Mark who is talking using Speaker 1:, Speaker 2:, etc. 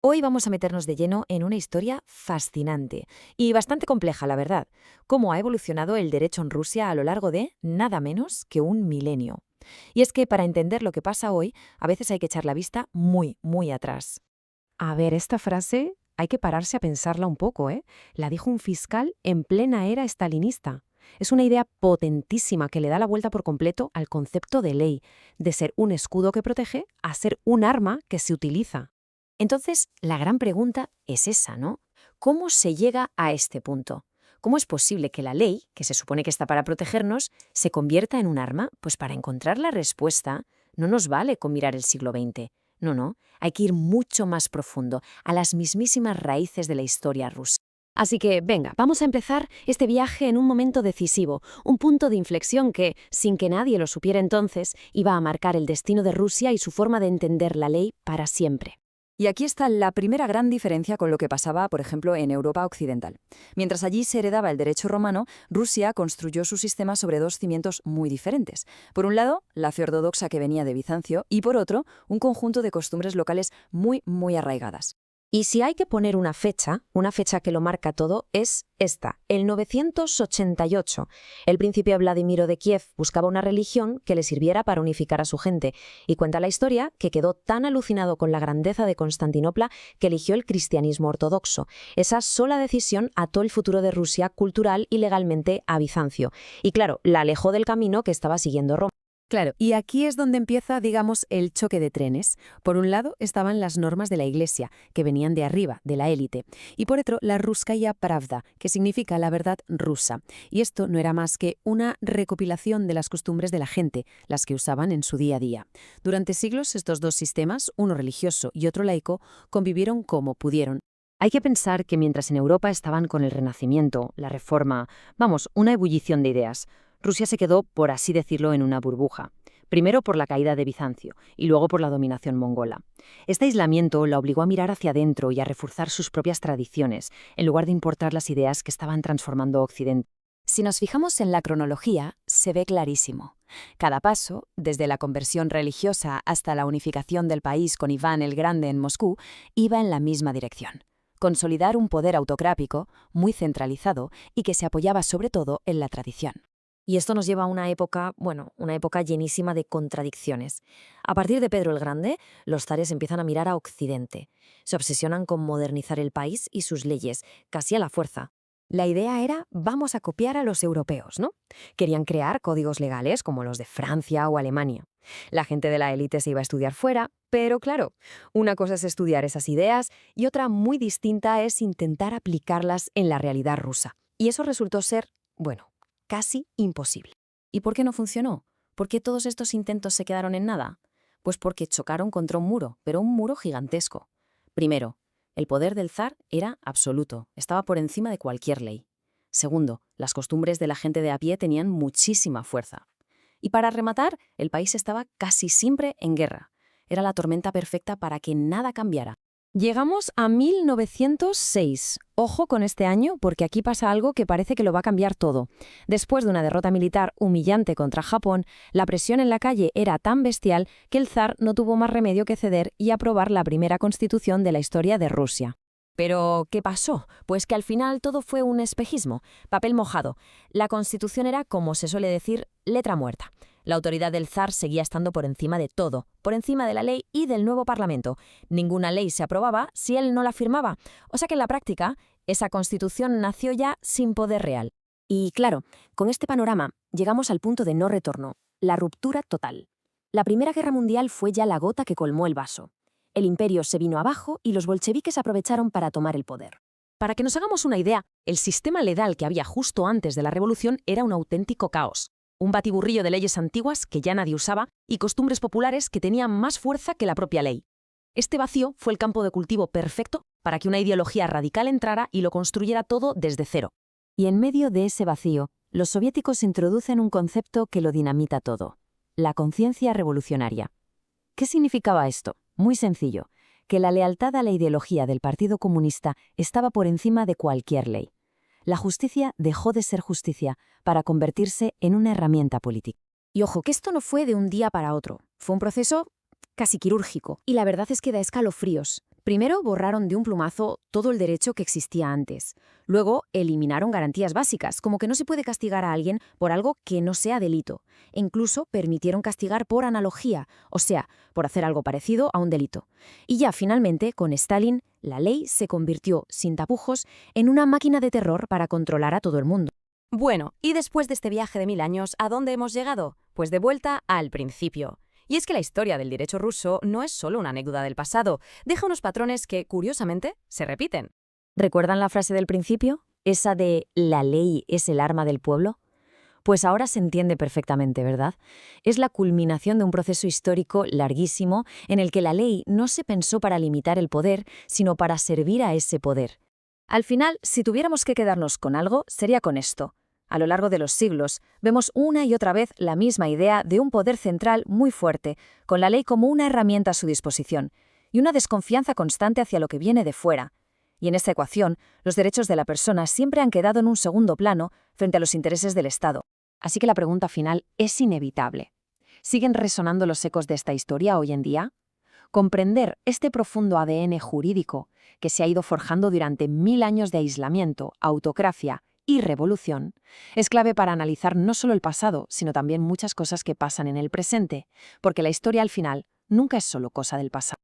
Speaker 1: Hoy vamos a meternos de lleno en una historia fascinante y bastante compleja, la verdad, cómo ha evolucionado el derecho en Rusia a lo largo de nada menos que un milenio. Y es que para entender lo que pasa hoy, a veces hay que echar la vista muy, muy atrás.
Speaker 2: A ver, esta frase hay que pararse a pensarla un poco, ¿eh? La dijo un fiscal en plena era estalinista. Es una idea potentísima que le da la vuelta por completo al concepto de ley, de ser un escudo que protege a ser un arma que se utiliza.
Speaker 1: Entonces, la gran pregunta es esa, ¿no? ¿Cómo se llega a este punto? ¿Cómo es posible que la ley, que se supone que está para protegernos, se convierta en un arma? Pues para encontrar la respuesta no nos vale con mirar el siglo XX. No, no, hay que ir mucho más profundo, a las mismísimas raíces de la historia rusa.
Speaker 2: Así que, venga, vamos a empezar este viaje en un momento decisivo, un punto de inflexión que, sin que nadie lo supiera entonces, iba a marcar el destino de Rusia y su forma de entender la ley para siempre.
Speaker 3: Y aquí está la primera gran diferencia con lo que pasaba, por ejemplo, en Europa occidental. Mientras allí se heredaba el derecho romano, Rusia construyó su sistema sobre dos cimientos muy diferentes. Por un lado, la fe ortodoxa que venía de Bizancio y, por otro, un conjunto de costumbres locales muy, muy arraigadas.
Speaker 2: Y si hay que poner una fecha que lo marca todo, es esta, el 988. El príncipe Vladimiro de Kiev buscaba una religión que le sirviera para unificar a su gente, y cuenta la historia que quedó tan alucinado con la grandeza de Constantinopla que eligió el cristianismo ortodoxo. Esa sola decisión ató el futuro de Rusia cultural y legalmente a Bizancio. Y claro, la alejó del camino que estaba siguiendo Roma.
Speaker 1: Claro, y aquí es donde empieza, digamos, el choque de trenes. Por un lado estaban las normas de la Iglesia, que venían de arriba, de la élite, y por otro la Ruskaya Pravda, que significa la verdad rusa. Y esto no era más que una recopilación de las costumbres de la gente, las que usaban en su día a día. Durante siglos estos dos sistemas, uno religioso y otro laico, convivieron como pudieron. Hay que pensar que mientras en Europa estaban con el Renacimiento, la Reforma, vamos, una ebullición de ideas, Rusia se quedó, por así decirlo, en una burbuja. Primero por la caída de Bizancio y luego por la dominación mongola. Este aislamiento la obligó a mirar hacia adentro y a reforzar sus propias tradiciones, en lugar de importar las ideas que estaban transformando Occidente.
Speaker 3: Si nos fijamos en la cronología, se ve clarísimo. Cada paso, desde la conversión religiosa hasta la unificación del país con Iván el Grande en Moscú, iba en la misma dirección. Consolidar un poder autocrático, muy centralizado y que se apoyaba sobre todo en la tradición.
Speaker 1: Y esto nos lleva a una época, una época llenísima de contradicciones. A partir de Pedro el Grande, los zares empiezan a mirar a Occidente. Se obsesionan con modernizar el país y sus leyes, casi a la fuerza. La idea era, vamos a copiar a los europeos, ¿no? Querían crear códigos legales como los de Francia o Alemania. La gente de la élite se iba a estudiar fuera, pero claro, una cosa es estudiar esas ideas y otra muy distinta es intentar aplicarlas en la realidad rusa. Y eso resultó ser, casi imposible. ¿Y por qué no funcionó? ¿Por qué todos estos intentos se quedaron en nada? Pues porque chocaron contra un muro, pero un muro gigantesco. Primero, el poder del zar era absoluto, estaba por encima de cualquier ley. Segundo, las costumbres de la gente de a pie tenían muchísima fuerza. Y para rematar, el país estaba casi siempre en guerra. Era la tormenta perfecta para que nada cambiara.
Speaker 2: Llegamos a 1906. Ojo con este año, porque aquí pasa algo que parece que lo va a cambiar todo. Después de una derrota militar humillante contra Japón, la presión en la calle era tan bestial que el zar no tuvo más remedio que ceder y aprobar la primera constitución de la historia de Rusia. Pero, ¿qué pasó? Pues que al final todo fue un espejismo, papel mojado. La constitución era, como se suele decir, letra muerta. La autoridad del zar seguía estando por encima de todo, por encima de la ley y del nuevo parlamento. Ninguna ley se aprobaba si él no la firmaba. O sea que en la práctica, esa constitución nació ya sin poder real. Y claro, con este panorama llegamos al punto de no retorno, la ruptura total. La Primera Guerra Mundial fue ya la gota que colmó el vaso. El imperio se vino abajo y los bolcheviques aprovecharon para tomar el poder. Para que nos hagamos una idea, el sistema legal que había justo antes de la revolución era un auténtico caos. Un batiburrillo de leyes antiguas que ya nadie usaba y costumbres populares que tenían más fuerza que la propia ley. Este vacío fue el campo de cultivo perfecto para que una ideología radical entrara y lo construyera todo desde cero.
Speaker 3: Y en medio de ese vacío, los soviéticos introducen un concepto que lo dinamita todo: la conciencia revolucionaria. ¿Qué significaba esto? Muy sencillo, que la lealtad a la ideología del Partido Comunista estaba por encima de cualquier ley. La justicia dejó de ser justicia para convertirse en una herramienta política.
Speaker 1: Y ojo, que esto no fue de un día para otro. Fue un proceso casi quirúrgico. Y la verdad es que da escalofríos.
Speaker 2: Primero borraron de un plumazo todo el derecho que existía antes. Luego eliminaron garantías básicas, como que no se puede castigar a alguien por algo que no sea delito. E incluso permitieron castigar por analogía, o sea, por hacer algo parecido a un delito. Y ya finalmente, con Stalin, la ley se convirtió, sin tapujos, en una máquina de terror para controlar a todo el mundo.
Speaker 3: Bueno, y después de este viaje de 1000 años, ¿a dónde hemos llegado? Pues de vuelta al principio. Y es que la historia del derecho ruso no es solo una anécdota del pasado, deja unos patrones que, curiosamente, se repiten.
Speaker 1: ¿Recuerdan la frase del principio? Esa de «la ley es el arma del pueblo». Pues ahora se entiende perfectamente, ¿verdad? Es la culminación de un proceso histórico larguísimo en el que la ley no se pensó para limitar el poder, sino para servir a ese poder. Al final, si tuviéramos que quedarnos con algo, sería con esto. A lo largo de los siglos, vemos una y otra vez la misma idea de un poder central muy fuerte, con la ley como una herramienta a su disposición, y una desconfianza constante hacia lo que viene de fuera. Y en esta ecuación, los derechos de la persona siempre han quedado en un segundo plano frente a los intereses del Estado.
Speaker 2: Así que la pregunta final es inevitable. ¿Siguen resonando los ecos de esta historia hoy en día? Comprender este profundo ADN jurídico que se ha ido forjando durante 1000 años de aislamiento, autocracia y revolución es clave para analizar no solo el pasado, sino también muchas cosas que pasan en el presente, porque la historia al final nunca es solo cosa del pasado.